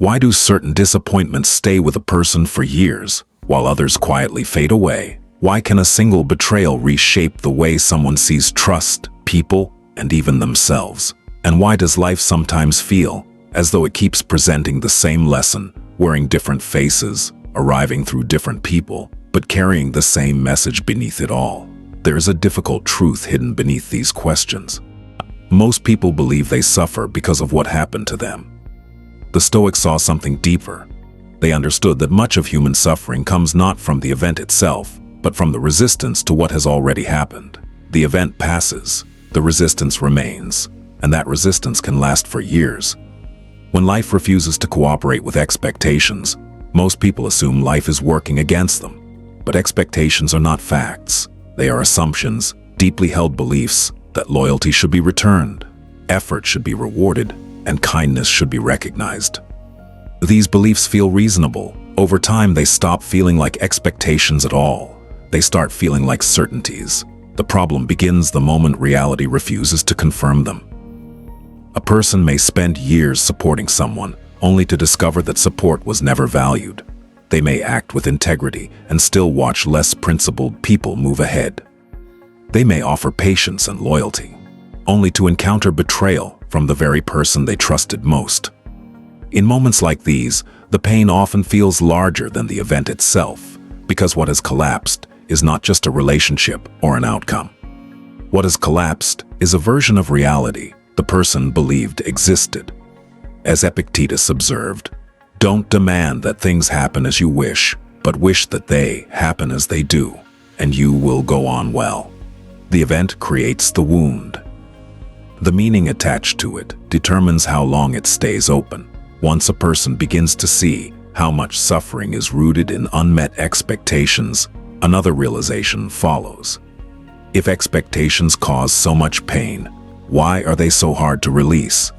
Why do certain disappointments stay with a person for years, while others quietly fade away? Why can a single betrayal reshape the way someone sees trust, people, and even themselves? And why does life sometimes feel as though it keeps presenting the same lesson, wearing different faces, arriving through different people, but carrying the same message beneath it all? There is a difficult truth hidden beneath these questions. Most people believe they suffer because of what happened to them. The Stoics saw something deeper. They understood that much of human suffering comes not from the event itself, but from the resistance to what has already happened. The event passes, the resistance remains, and that resistance can last for years. When life refuses to cooperate with expectations, most people assume life is working against them. But expectations are not facts. They are assumptions, deeply held beliefs that loyalty should be returned, effort should be rewarded, and kindness should be recognized. These beliefs feel reasonable. Over time, they stop feeling like expectations at all. They start feeling like certainties. The problem begins the moment reality refuses to confirm them. A person may spend years supporting someone, only to discover that support was never valued. They may act with integrity and still watch less principled people move ahead. They may offer patience and loyalty, only to encounter betrayal from the very person they trusted most. In moments like these, the pain often feels larger than the event itself, because what has collapsed is not just a relationship or an outcome. What has collapsed is a version of reality the person believed existed. As Epictetus observed, "Don't demand that things happen as you wish, but wish that they happen as they do, and you will go on well." The event creates the wound. The meaning attached to it determines how long it stays open. Once a person begins to see how much suffering is rooted in unmet expectations, another realization follows. If expectations cause so much pain, why are they so hard to release?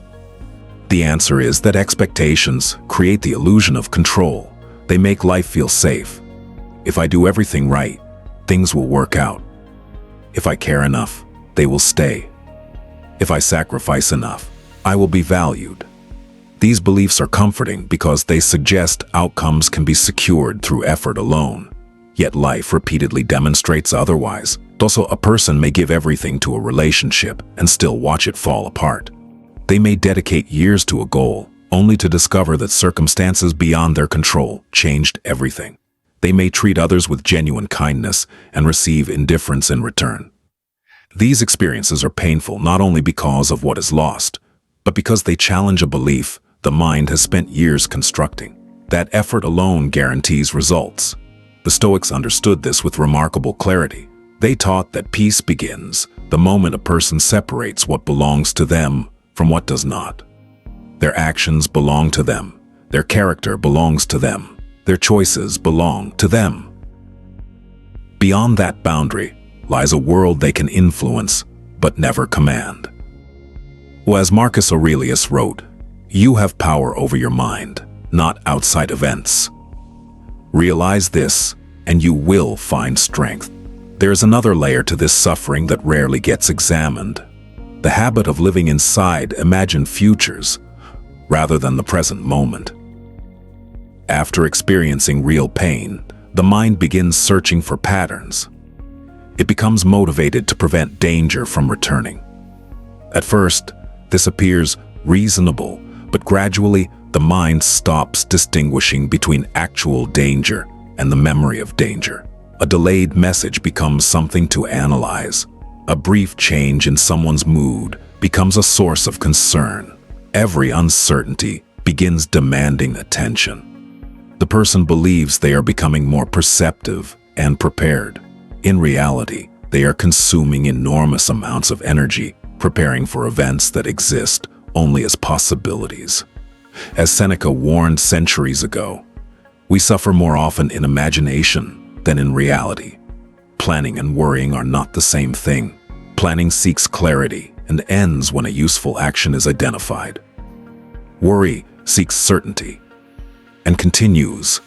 The answer is that expectations create the illusion of control. They make life feel safe. If I do everything right, things will work out. If I care enough, they will stay. If I sacrifice enough, I will be valued. These beliefs are comforting because they suggest outcomes can be secured through effort alone. Yet life repeatedly demonstrates otherwise. Also, a person may give everything to a relationship and still watch it fall apart. They may dedicate years to a goal, only to discover that circumstances beyond their control changed everything. They may treat others with genuine kindness and receive indifference in return. These experiences are painful not only because of what is lost, but because they challenge a belief the mind has spent years constructing. That effort alone guarantees results. The Stoics understood this with remarkable clarity. They taught that peace begins the moment a person separates what belongs to them from what does not. Their actions belong to them. Their character belongs to them. Their choices belong to them. Beyond that boundary lies a world they can influence, but never command. Well, as Marcus Aurelius wrote, "You have power over your mind, not outside events." Realize this, and you will find strength. There is another layer to this suffering that rarely gets examined. The habit of living inside imagined futures, rather than the present moment. After experiencing real pain, the mind begins searching for patterns. It becomes motivated to prevent danger from returning. At first, this appears reasonable, but gradually the mind stops distinguishing between actual danger and the memory of danger. A delayed message becomes something to analyze. A brief change in someone's mood becomes a source of concern. Every uncertainty begins demanding attention. The person believes they are becoming more perceptive and prepared. In reality, they are consuming enormous amounts of energy, preparing for events that exist only as possibilities. As Seneca warned centuries ago, we suffer more often in imagination than in reality. Planning and worrying are not the same thing. Planning seeks clarity and ends when a useful action is identified. Worry seeks certainty and continues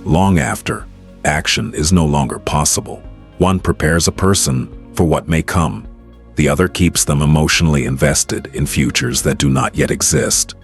long after action is no longer possible. One prepares a person for what may come. The other keeps them emotionally invested in futures that do not yet exist.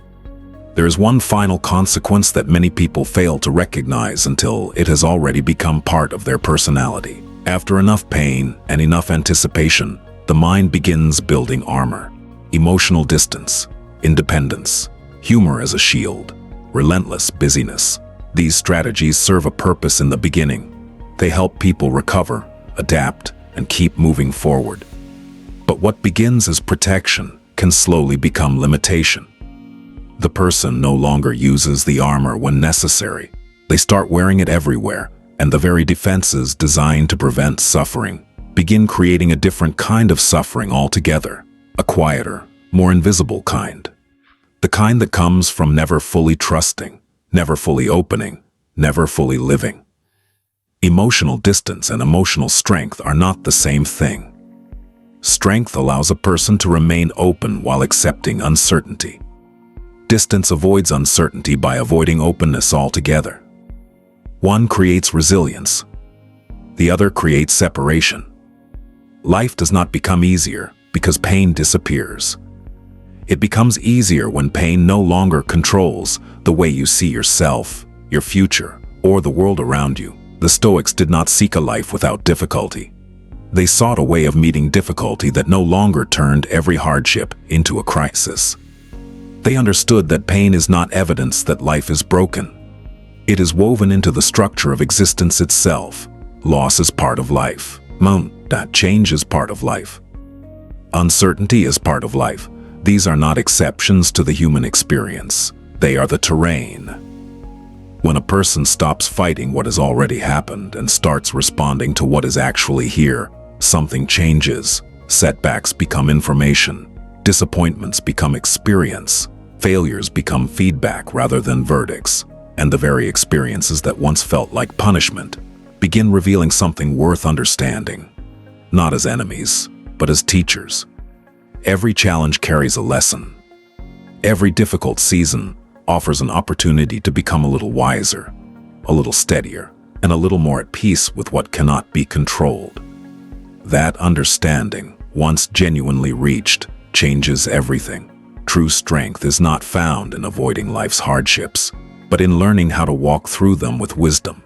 There is one final consequence that many people fail to recognize until it has already become part of their personality. After enough pain and enough anticipation, the mind begins building armor. Emotional distance, independence, humor as a shield, relentless busyness. These strategies serve a purpose in the beginning. They help people recover, adapt, and keep moving forward. But what begins as protection can slowly become limitation. The person no longer uses the armor when necessary. They start wearing it everywhere, and the very defenses designed to prevent suffering begin creating a different kind of suffering altogether, a quieter, more invisible kind. The kind that comes from never fully trusting, never fully opening, never fully living. Emotional distance and emotional strength are not the same thing. Strength allows a person to remain open while accepting uncertainty. Distance avoids uncertainty by avoiding openness altogether. One creates resilience. The other creates separation. Life does not become easier because pain disappears. It becomes easier when pain no longer controls the way you see yourself, your future, or the world around you. The Stoics did not seek a life without difficulty. They sought a way of meeting difficulty that no longer turned every hardship into a crisis. They understood that pain is not evidence that life is broken. It is woven into the structure of existence itself. Loss is part of life. Change is part of life. Uncertainty is part of life. These are not exceptions to the human experience. They are the terrain. When a person stops fighting what has already happened and starts responding to what is actually here, something changes. Setbacks become information. Disappointments become experience. Failures become feedback rather than verdicts. And the very experiences that once felt like punishment begin revealing something worth understanding. Not as enemies, but as teachers. Every challenge carries a lesson. Every difficult season offers an opportunity to become a little wiser, a little steadier, and a little more at peace with what cannot be controlled. That understanding, once genuinely reached, changes everything. True strength is not found in avoiding life's hardships, but in learning how to walk through them with wisdom.